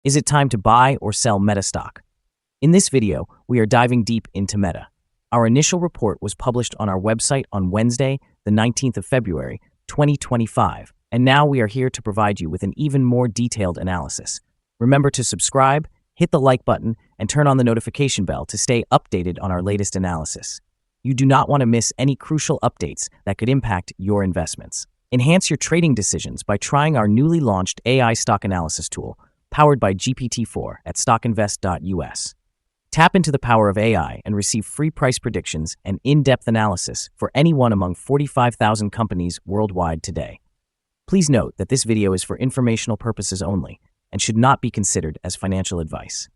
Is it time to buy or sell Meta stock? In this video, we are diving deep into Meta. Our initial report was published on our website on Wednesday, the 19th of February, 2025, and now we are here to provide you with an even more detailed analysis. Remember to subscribe, hit the like button, and turn on the notification bell to stay updated on our latest analysis. You do not want to miss any crucial updates that could impact your investments. Enhance your trading decisions by trying our newly launched AI stock analysis tool, powered by GPT-4 at StockInvest.us. Tap into the power of AI and receive free price predictions and in-depth analysis for any one among 45,000 companies worldwide today. Please note that this video is for informational purposes only and should not be considered as financial advice.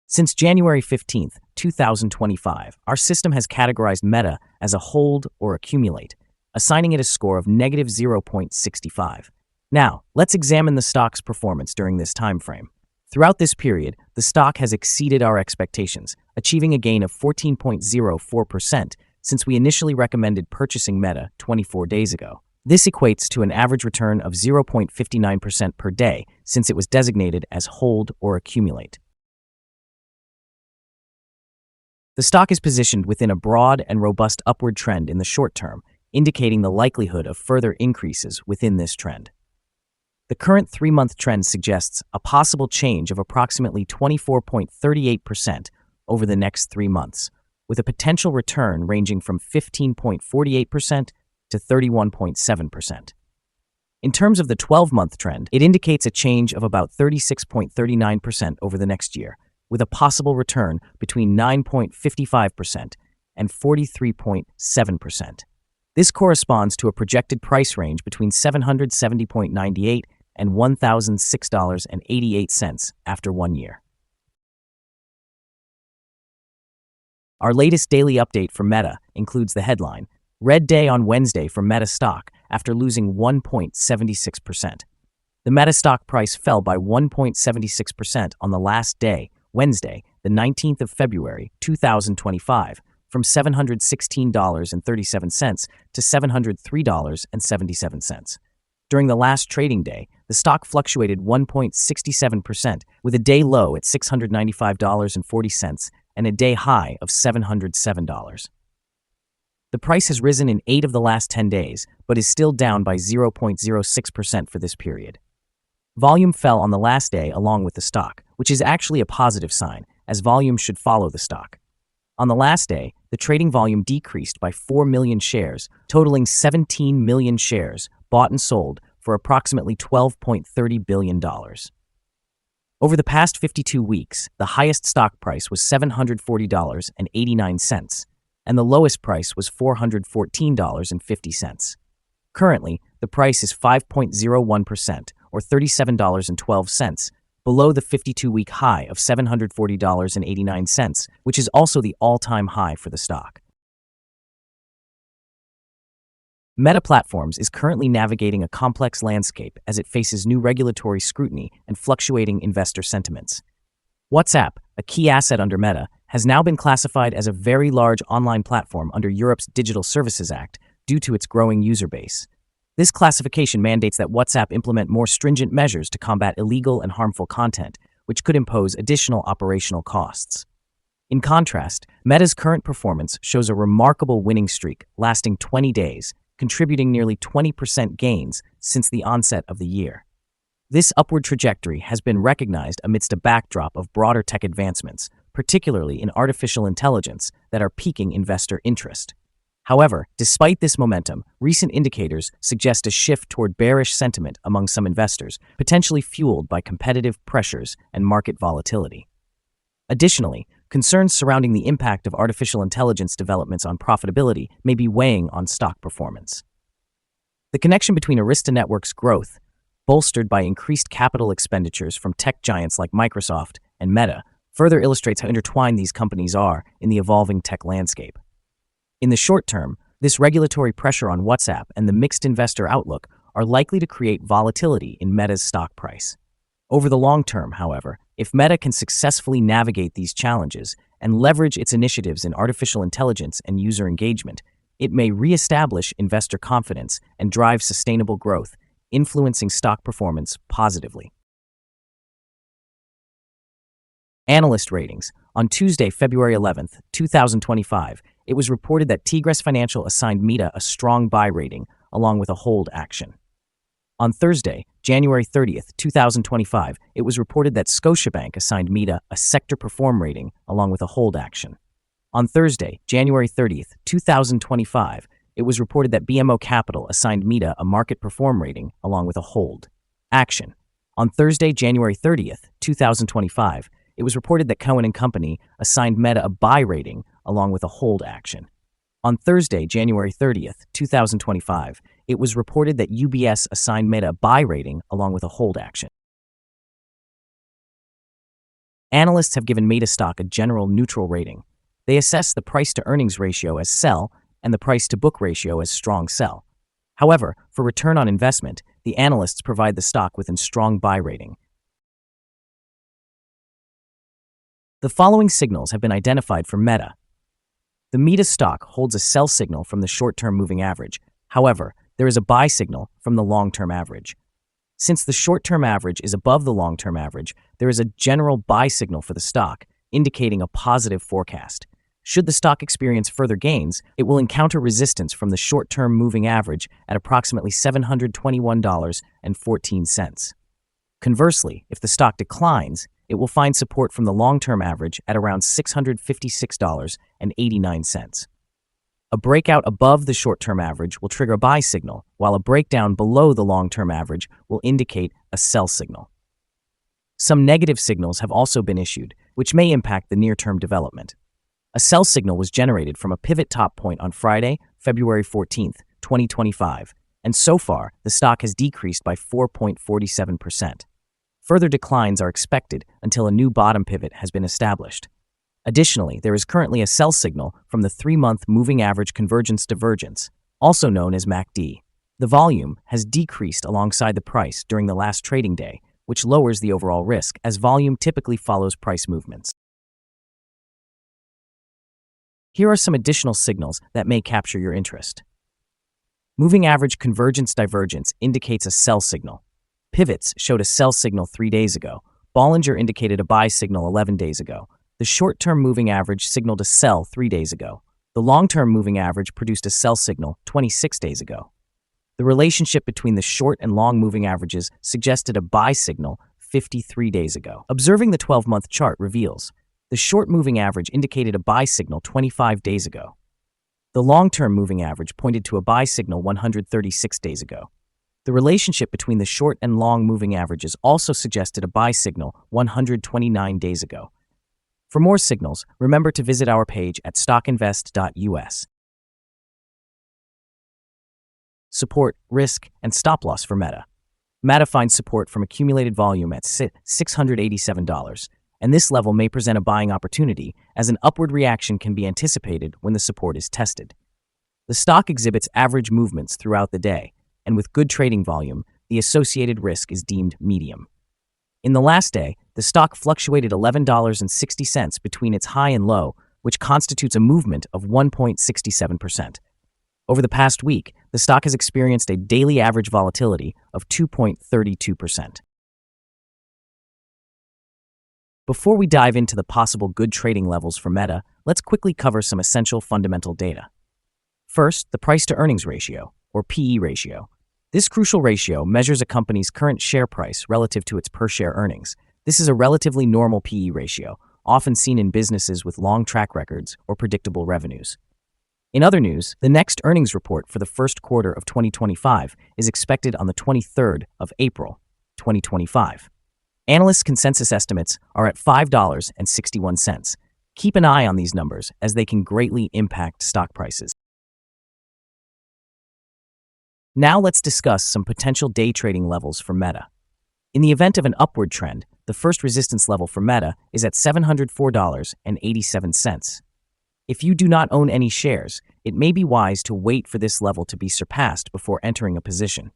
Since January 15, 2025, our system has categorized Meta as a hold or accumulate, assigning it a score of negative 0.65. Now, let's examine the stock's performance during this time frame. Throughout this period, the stock has exceeded our expectations, achieving a gain of 14.04% since we initially recommended purchasing Meta 24 days ago. This equates to an average return of 0.59% per day since it was designated as hold or accumulate. The stock is positioned within a broad and robust upward trend in the short term, indicating the likelihood of further increases within this trend. The current 3-month trend suggests a possible change of approximately 24.38% over the next 3 months, with a potential return ranging from 15.48% to 31.7%. In terms of the 12-month trend, it indicates a change of about 36.39% over the next year, with a possible return between 9.55% and 43.7%. This corresponds to a projected price range between $770.98 and $1,006.88 after 1 year. Our latest daily update for Meta includes the headline, Red Day on Wednesday for Meta stock after losing 1.76%. The Meta stock price fell by 1.76% on the last day, Wednesday, the 19th of February, 2025, from $716.37 to $703.77. During the last trading day, the stock fluctuated 1.67%, with a day low at $695.40 and a day high of $707. The price has risen in 8 of the last 10 days, but is still down by 0.06% for this period. Volume fell on the last day along with the stock, which is actually a positive sign, as volume should follow the stock. On the last day, the trading volume decreased by 4 million shares, totaling 17 million shares bought and sold for approximately $12.30 billion. Over the past 52 weeks, the highest stock price was $740.89, and the lowest price was $414.50. Currently, the price is 5.01%, or $37.12, below the 52-week high of $740.89, which is also the all-time high for the stock. Meta Platforms is currently navigating a complex landscape as it faces new regulatory scrutiny and fluctuating investor sentiments. WhatsApp, a key asset under Meta, has now been classified as a very large online platform under Europe's Digital Services Act due to its growing user base. This classification mandates that WhatsApp implement more stringent measures to combat illegal and harmful content, which could impose additional operational costs. In contrast, Meta's current performance shows a remarkable winning streak lasting 20 days, contributing nearly 20% gains since the onset of the year. This upward trajectory has been recognized amidst a backdrop of broader tech advancements, particularly in artificial intelligence, that are piquing investor interest. However, despite this momentum, recent indicators suggest a shift toward bearish sentiment among some investors, potentially fueled by competitive pressures and market volatility. Additionally, concerns surrounding the impact of artificial intelligence developments on profitability may be weighing on stock performance. The connection between Arista Networks' growth, bolstered by increased capital expenditures from tech giants like Microsoft and Meta, further illustrates how intertwined these companies are in the evolving tech landscape. In the short term, this regulatory pressure on WhatsApp and the mixed investor outlook are likely to create volatility in Meta's stock price. Over the long term, however, if Meta can successfully navigate these challenges and leverage its initiatives in artificial intelligence and user engagement, it may reestablish investor confidence and drive sustainable growth, influencing stock performance positively. Analyst ratings. On Tuesday, February 11th, 2025, it was reported that Tigres Financial assigned Meta a strong buy rating, along with a hold action. On Thursday, January 30th, 2025, it was reported that Scotiabank assigned Meta a sector perform rating, along with a hold action. On Thursday, January 30th, 2025, it was reported that BMO Capital assigned Meta a market perform rating, along with a hold action. On Thursday, January 30th, 2025, it was reported that Cohen & Company assigned Meta a buy rating, along with a hold action. On Thursday, January 30th, 2025, it was reported that UBS assigned Meta a buy rating, along with a hold action. Analysts have given Meta stock a general neutral rating. They assess the price-to-earnings ratio as sell and the price-to-book ratio as strong sell. However, for return on investment, the analysts provide the stock with a strong buy rating. The following signals have been identified for Meta. The Meta stock holds a sell signal from the short-term moving average. However, there is a buy signal from the long-term average. Since the short-term average is above the long-term average, there is a general buy signal for the stock, indicating a positive forecast. Should the stock experience further gains, it will encounter resistance from the short-term moving average at approximately $721.14. Conversely, if the stock declines, it will find support from the long-term average at around $656.89. A breakout above the short-term average will trigger a buy signal, while a breakdown below the long-term average will indicate a sell signal. Some negative signals have also been issued, which may impact the near-term development. A sell signal was generated from a pivot top point on Friday, February 14th, 2025, and so far, the stock has decreased by 4.47%. Further declines are expected until a new bottom pivot has been established. Additionally, there is currently a sell signal from the 3-month moving average convergence divergence, also known as MACD. The volume has decreased alongside the price during the last trading day, which lowers the overall risk as volume typically follows price movements. Here are some additional signals that may capture your interest. Moving average convergence divergence indicates a sell signal. Pivots showed a sell signal 3 days ago. Bollinger indicated a buy signal 11 days ago. The short-term moving average signaled a sell 3 days ago. The long-term moving average produced a sell signal 26 days ago. The relationship between the short and long moving averages suggested a buy signal 53 days ago. Observing the 12-month chart reveals the short moving average indicated a buy signal 25 days ago. The long-term moving average pointed to a buy signal 136 days ago. The relationship between the short and long moving averages also suggested a buy signal 129 days ago. For more signals, remember to visit our page at StockInvest.us. Support, risk, and stop loss for Meta. Meta finds support from accumulated volume at $687, and this level may present a buying opportunity as an upward reaction can be anticipated when the support is tested. The stock exhibits average movements throughout the day, and with good trading volume, the associated risk is deemed medium. In the last day, the stock fluctuated $11.60 between its high and low, which constitutes a movement of 1.67%. Over the past week, the stock has experienced a daily average volatility of 2.32%. Before we dive into the possible good trading levels for Meta, let's quickly cover some essential fundamental data. First, the price-to-earnings ratio, or PE ratio. This crucial ratio measures a company's current share price relative to its per-share earnings. This is a relatively normal PE ratio, often seen in businesses with long track records or predictable revenues. In other news, the next earnings report for the first quarter of 2025 is expected on the 23rd of April, 2025. Analyst consensus estimates are at $5.61. Keep an eye on these numbers as they can greatly impact stock prices. Now let's discuss some potential day trading levels for Meta. In the event of an upward trend, the first resistance level for Meta is at $704.87. If you do not own any shares, it may be wise to wait for this level to be surpassed before entering a position.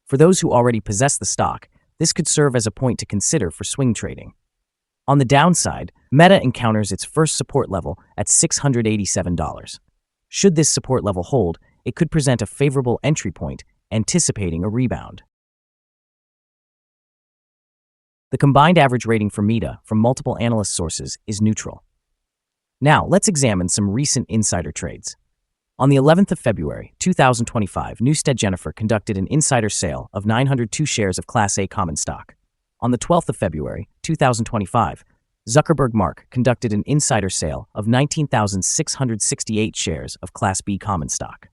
For those who already possess the stock, this could serve as a point to consider for swing trading. On the downside, Meta encounters its first support level at $687. Should this support level hold, it could present a favorable entry point, anticipating a rebound. The combined average rating for Meta from multiple analyst sources is neutral. Now, let's examine some recent insider trades. On the 11th of February, 2025, Newstead Jennifer conducted an insider sale of 902 shares of Class A common stock. On the 12th of February, 2025, Zuckerberg Mark conducted an insider sale of 19,668 shares of Class B common stock.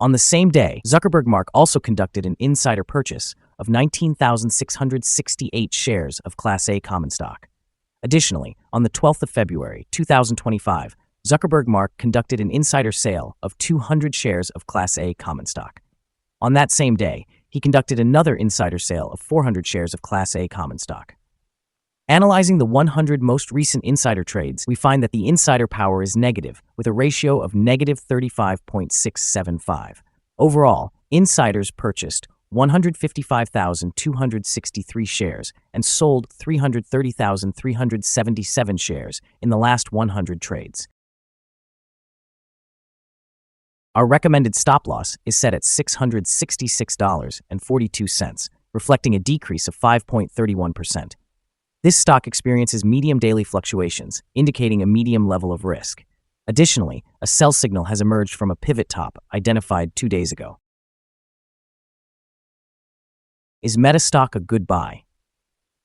On the same day, Zuckerberg Mark also conducted an insider purchase of 19,668 shares of Class A common stock. Additionally, on the 12th of February, 2025, Zuckerberg Mark conducted an insider sale of 200 shares of Class A common stock. On that same day, he conducted another insider sale of 400 shares of Class A common stock. Analyzing the 100 most recent insider trades, we find that the insider power is negative, with a ratio of negative 35.675. Overall, insiders purchased 155,263 shares and sold 330,377 shares in the last 100 trades. Our recommended stop loss is set at $666.42, reflecting a decrease of 5.31%. This stock experiences medium daily fluctuations, indicating a medium level of risk. Additionally, a sell signal has emerged from a pivot top identified 2 days ago. Is Meta stock a good buy?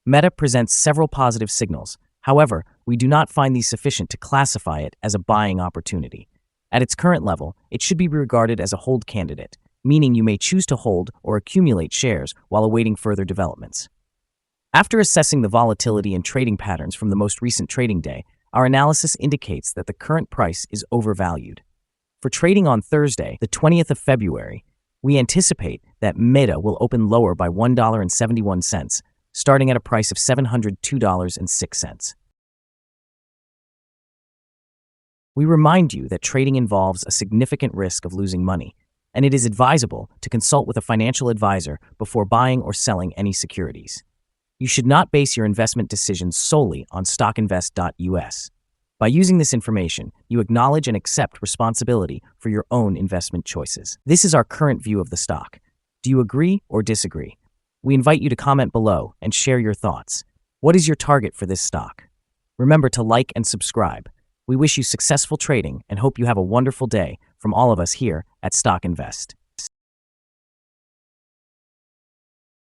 Meta presents several positive signals. However, we do not find these sufficient to classify it as a buying opportunity. At its current level, it should be regarded as a hold candidate, meaning you may choose to hold or accumulate shares while awaiting further developments. After assessing the volatility and trading patterns from the most recent trading day, our analysis indicates that the current price is overvalued. For trading on Thursday, the 20th of February, we anticipate that Meta will open lower by $1.71, starting at a price of $702.06. We remind you that trading involves a significant risk of losing money, and it is advisable to consult with a financial advisor before buying or selling any securities. You should not base your investment decisions solely on StockInvest.us. By using this information, you acknowledge and accept responsibility for your own investment choices. This is our current view of the stock. Do you agree or disagree? We invite you to comment below and share your thoughts. What is your target for this stock? Remember to like and subscribe. We wish you successful trading and hope you have a wonderful day from all of us here at Stock Invest.